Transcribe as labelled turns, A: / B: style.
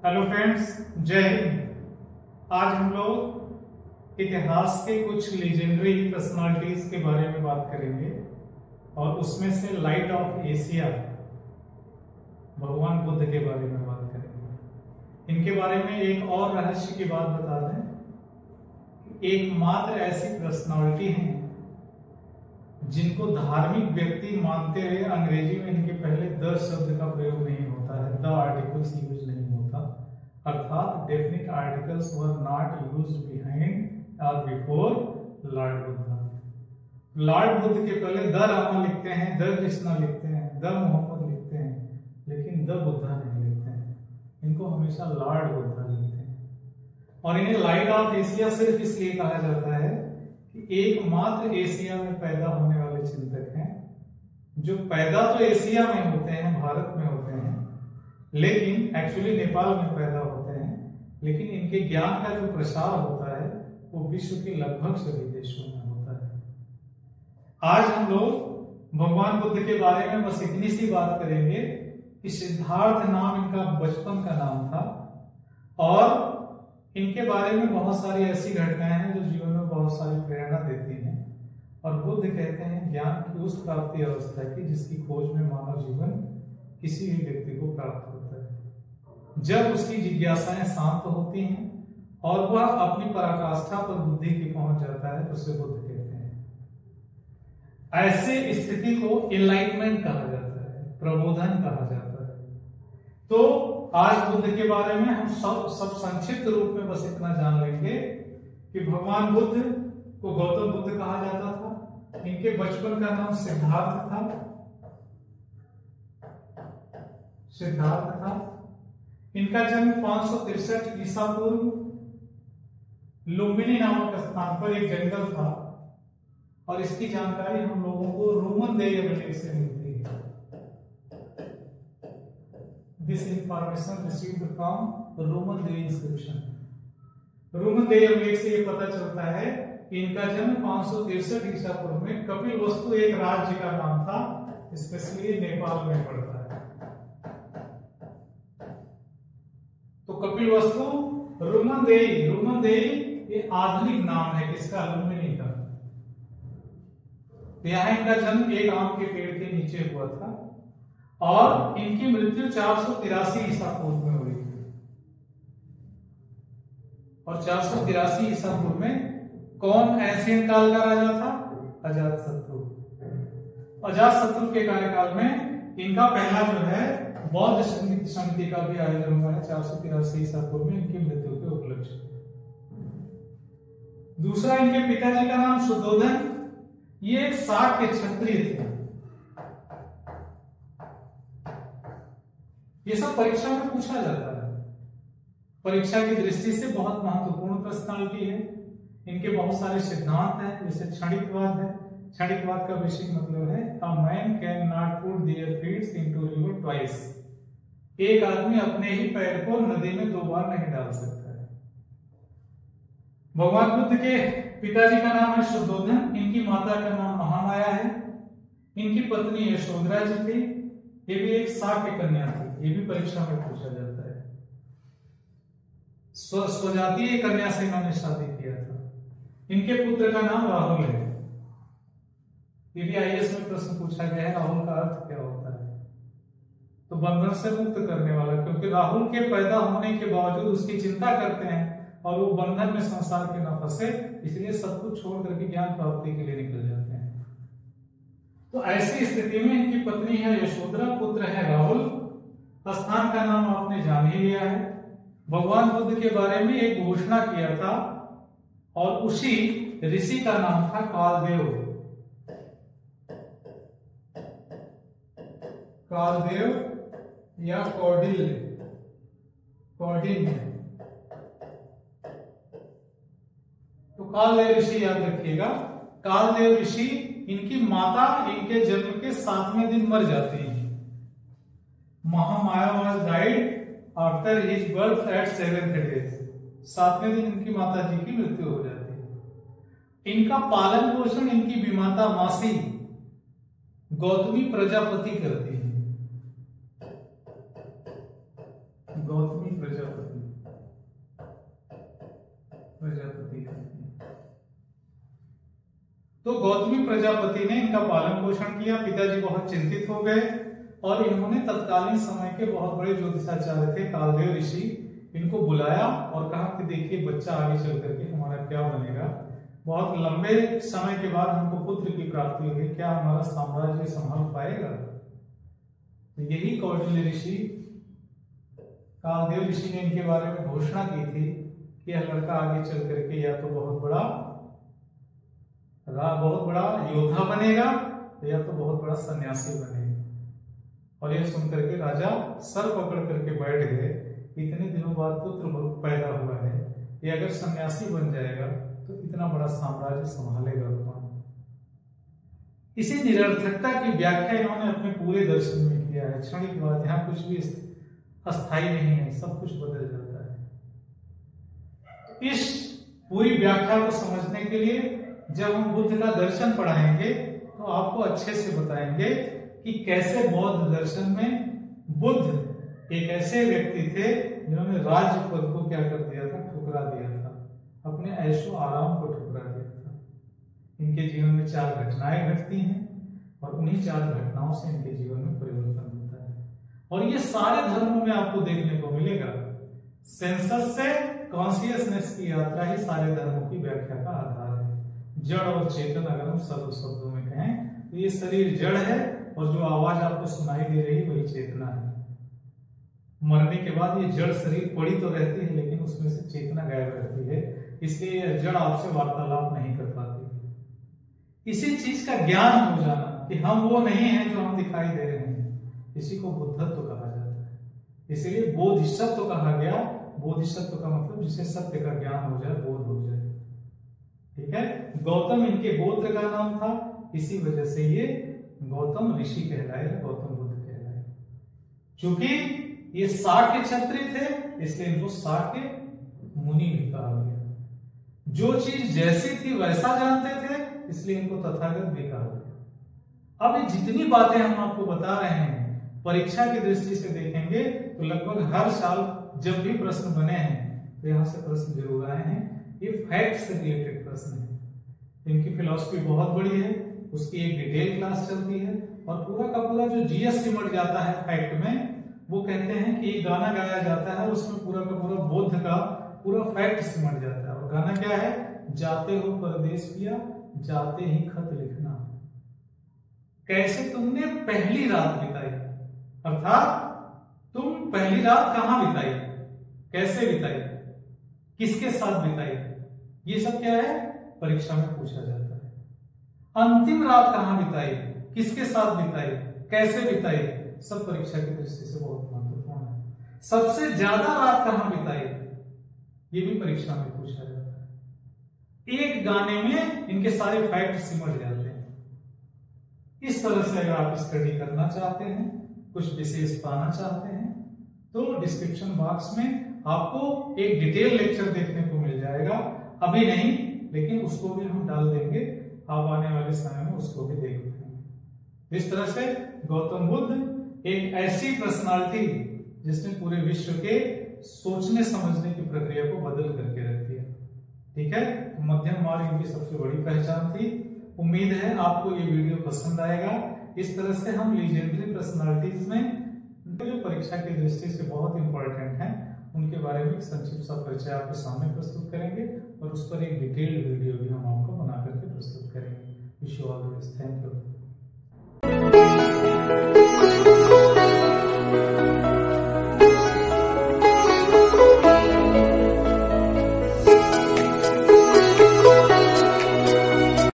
A: Hello friends, जय हिंद। आज हम लोग इतिहास के कुछ लीजेंडरी पर्सनालिटीज के बारे में बात करेंगे और उसमें से लाइट ऑफ एशिया भगवान बुद्ध के बारे में बात करेंगे। इनके बारे में एक और रहस्य की बात बता दें, एकमात्र ऐसी पर्सनालिटी हैं जिनको धार्मिक व्यक्ति मानते हुए अंग्रेजी में इनके पहले द शब्द का प्रयोग नहीं होता है, द आर्टिकल्स यूज नहीं होता, अर्थात definite articles were not used behind और before Lord Buddha. Lord Buddha के पहले द रामा लिखते हैं, द कृष्णा लिखते हैं, द मोहम्मद लिखते हैं, लेकिन द बुद्धा नहीं लिखते हैं। इनको हमेशा लॉर्ड बुद्धा लिखते हैं और इन्हें लाइट ऑफ एशिया सिर्फ इसलिए कहा जाता है कि एकमात्र एशिया में पैदा होने वाले चिंतक हैं जो पैदा तो एशिया में होते हैं, भारत में होते हैं, लेकिन एक्चुअली नेपाल में पैदा होते हैं, लेकिन इनके ज्ञान का जो प्रसार होता है वो विश्व के लगभग सभी देशों में होता है। आज हम लोग भगवान बुद्ध के बारे में बस इतनी सी बात करेंगे कि सिद्धार्थ नाम इनका बचपन का नाम था और इनके बारे में बहुत सारी ऐसी घटनाएं हैं जो जीवन में बहुत सारी प्रेरणा देती हैं और बुद्ध कहते हैं ज्ञान की उस प्राप्ति अवस्था की जिसकी खोज में मानव जीवन किसी भी व्यक्ति को प्राप्त होता है। जब उसकी जिज्ञासाएं शांत होती हैं और वह अपनी पराकाष्ठा पर बुद्धि की पहुंच जाता है तो उसे बुद्ध कहते हैं। ऐसे स्थिति को एनलाइटमेंट कहा जाता है, प्रबोधन कहा जाता है। तो आज बुद्ध के बारे में हम सब संक्षिप्त रूप में बस इतना जान लेंगे कि भगवान बुद्ध को गौतम बुद्ध कहा जाता था। इनके बचपन का नाम सिद्धार्थ था। इनका जन्म 563 ईसा पूर्व लुम्बिनी नामक स्थान पर एक जंगल था और इसकी जानकारी हम लोगों को रोमन देयवलेख से मिलती है। This information received from Roman Day inscription. Roman देयवलेख से ये पता चलता है कि इनका जन्म 563 ईसा पूर्व में कपिल वस्तु एक राज्य का नाम था, स्पेशली नेपाल में पड़ता है। तो कपिल वस्तु रोमन देई ये आधुनिक नाम है किसका? लुम्बिनी का। यहाँ इनका जन्म एक आम के पेड़ के नीचे हुआ था और इनकी मृत्यु 483 ईसा पूर्व में हुई थी। और 483 ईसा पूर्व में कौन एशियन काल का राजा था? अजातशत्रु। अजातशत्रु के कार्यकाल में इनका पहला जो है बौद्ध समिति का भी आयोजन हुआ है 483 ईसा पूर्व में इनकी मृत्यु के उपलक्ष्य। दूसरा, इनके पिताजी का नाम शुद्धोधन, ये एक शाक्य क्षत्रिय थे। ये सब परीक्षा में पूछा जाता है, परीक्षा की दृष्टि से बहुत महत्वपूर्ण पर्सनालिटी है। इनके बहुत सारे सिद्धांत हैं, जैसे क्षणिकवाद है। क्षणिकवाद का बेसिक मतलब है a man can not put their feet into river twice. एक आदमी अपने ही पैर को नदी में 2 बार नहीं डाल सकता है। भगवान बुद्ध के पिताजी का नाम है शुद्धोधन, इनकी माता का नाम महामाया है, इनकी पत्नी यशोधरा जी थी, ये भी एक शाक्य कन्या थी। ये भी परीक्षा में पूछा जाता है। स्वजातीय कन्या से इन्होंने शादी किया था। इनके पुत्र का नाम राहुल है। ये भी आईएएस में प्रश्न पूछा गया है, राहुल का अर्थ क्या होता है? तो बंधन से मुक्त करने वाला, क्योंकि राहुल के पैदा होने के बावजूद उसकी चिंता करते हैं और वो बंधन में संसार के न फंसे, इसलिए सब कुछ छोड़ करके ज्ञान प्राप्ति के लिए निकल जाते हैं। तो ऐसी स्थिति में इनकी पत्नी है यशोधरा, पुत्र है राहुल। स्थान का नाम आपने जान ही लिया है। भगवान बुद्ध के बारे में एक घोषणा किया था और उसी ऋषि का नाम था कालदेव या कौडिल्य। तो कालदेव ऋषि याद रखिएगा। कालदेव ऋषि, इनकी माता इनके जन्म के 7वें दिन मर जाती है। Mahamaya was died after his birth at 7th day। 7वें दिन इनकी माता जी की मृत्यु हो जाती है। इनका पालन पोषण इनकी विमाता मासी गौतमी प्रजापति करती है। गौतमी प्रजापति करती है। तो गौतमी प्रजापति ने इनका पालन पोषण किया। पिताजी बहुत चिंतित हो गए और इन्होंने तत्कालीन समय के बहुत बड़े ज्योतिषाचार्य थे कालदेव ऋषि, इनको बुलाया और कहा कि देखिए बच्चा आगे चल करके हमारा क्या बनेगा, बहुत लंबे समय के बाद हमको पुत्र की प्राप्ति होगी, क्या हमारा साम्राज्य संभाल पाएगा। तो यही कौटिल्य ऋषि, कालदेव ऋषि ने इनके बारे में घोषणा की थी कि यह लड़का आगे चल करके या तो बहुत बड़ा योद्धा बनेगा या तो बहुत बड़ा सन्यासी बनेगा। और यह सुनकर के राजा सर पकड़ करके बैठ गए, इतने दिनों बाद पुत्र पैदा हुआ है, ये अगर सन्यासी बन जाएगा तो इतना बड़ा साम्राज्य संभालेगा कौन। इसी निरर्थकता की व्याख्या इन्होंने अपने पूरे दर्शन में किया है। क्षणिक बात, यहाँ कुछ भी अस्थायी नहीं है, सब कुछ बदल जाता है। इस पूरी व्याख्या को समझने के लिए जब हम बुद्ध का दर्शन पढ़ाएंगे तो आपको अच्छे से बताएंगे कि कैसे बौद्ध दर्शन में बुद्ध एक ऐसे व्यक्ति थे जिन्होंने राज्य पद को क्या कर दिया था, ठुकरा दिया था, अपने ऐशो आराम को ठुकरा दिया था। इनके जीवन में 4 घटनाएं घटती हैं और उन्हीं 4 घटनाओं से इनके जीवन में परिवर्तन होता है। और ये सारे धर्मों में आपको देखने को मिलेगा। सेंसस से कॉन्शियसनेस की यात्रा ही सारे धर्मों की व्याख्या का आधार है। जड़ और चेतन अगर हम सरल शब्दों में कहें तो ये शरीर जड़ है और जो आवाज आपको सुनाई दे रही है वही चेतना है। मरने के बाद ये जड़ शरीर पड़ी तो रहती है लेकिन उसमें से चेतना गायब रहती है, इसलिए यह जड़ आपसे वार्तालाप नहीं कर पाती। इसी चीज का ज्ञान हो जाना कि हम वो नहीं हैं जो हम दिखाई दे रहे हैं, इसी को बुद्धत्व कहा जाता है। इसीलिए बोधिसत्व कहा गया। बोधिसत्व का मतलब जिसे सत्य का ज्ञान हो जाए, बोध हो जाए। ठीक है, गौतम इनके गोत्र का नाम था, इसी वजह से ये गौतम ऋषि कहलाए, गौतम बुद्ध कहलाए। चूंकि ये शाक्य क्षत्रिय थे इसलिए इनको शाक्य मुनि भी कहा गया। जो चीज जैसी थी वैसा जानते थे इसलिए इनको तथागत भी कहा गया। अब ये जितनी बातें हम आपको बता रहे हैं परीक्षा की दृष्टि से देखेंगे तो लगभग हर साल जब भी प्रश्न बने हैं तो यहां से प्रश्न जरूर आए हैं। ये फैक्ट से रिलेटेड प्रश्न है। इनकी फिलॉसफी बहुत बड़ी है, उसकी एक डिटेल क्लास चलती है और पूरा का पूरा जो जीएस सिमट जाता है फैक्ट में, वो कहते हैं कि एक गाना गाया जाता है उसमें पूरा का पूरा बौद्ध का पूरा फैक्ट सिमट जाता है। और गाना क्या है, जाते हो परदेश पिया जाते ही खत लिखना। कैसे तुमने पहली रात बिताई, अर्थात तुम पहली रात कहां बिताई, कैसे बिताई, किसके साथ बिताई, ये सब क्या है परीक्षा में पूछा जाता है। अंतिम रात कहां बिताई, किसके साथ बिताई, कैसे बिताई, सब परीक्षा की दृष्टि से बहुत महत्वपूर्ण है। सबसे ज्यादा रात कहां बिताई, ये भी परीक्षा में पूछा जाता है। एक गाने में इनके सारे फैक्ट सिमट जाते हैं। इस तरह से अगर आप स्टडी करना चाहते हैं, कुछ विशेष पाना चाहते हैं, तो डिस्क्रिप्शन बॉक्स में आपको एक डिटेल लेक्चर देखने को मिल जाएगा। अभी नहीं लेकिन उसको भी हम डाल देंगे, आप आने वाले समय में उसको भी देख पाएंगे। इस तरह से गौतम बुद्ध एक ऐसी पर्सनालिटी जिसने पूरे विश्व के सोचने समझने की प्रक्रिया को बदल करके रख दिया। ठीक है, मध्यम मार्ग इनकी सबसे बड़ी पहचान थी। उम्मीद है आपको ये वीडियो पसंद आएगा। इस तरह से हम लीजेंडरी पर्सनालिटीज में जो परीक्षा की दृष्टि से बहुत इंपॉर्टेंट है उनके बारे में संक्षिप्त सा परिचय आपके सामने प्रस्तुत करेंगे और उस पर एक डिटेल्ड वीडियो भी हम आपको बना करके प्रस्तुत करेंगे। Wish you all the best. Thank you.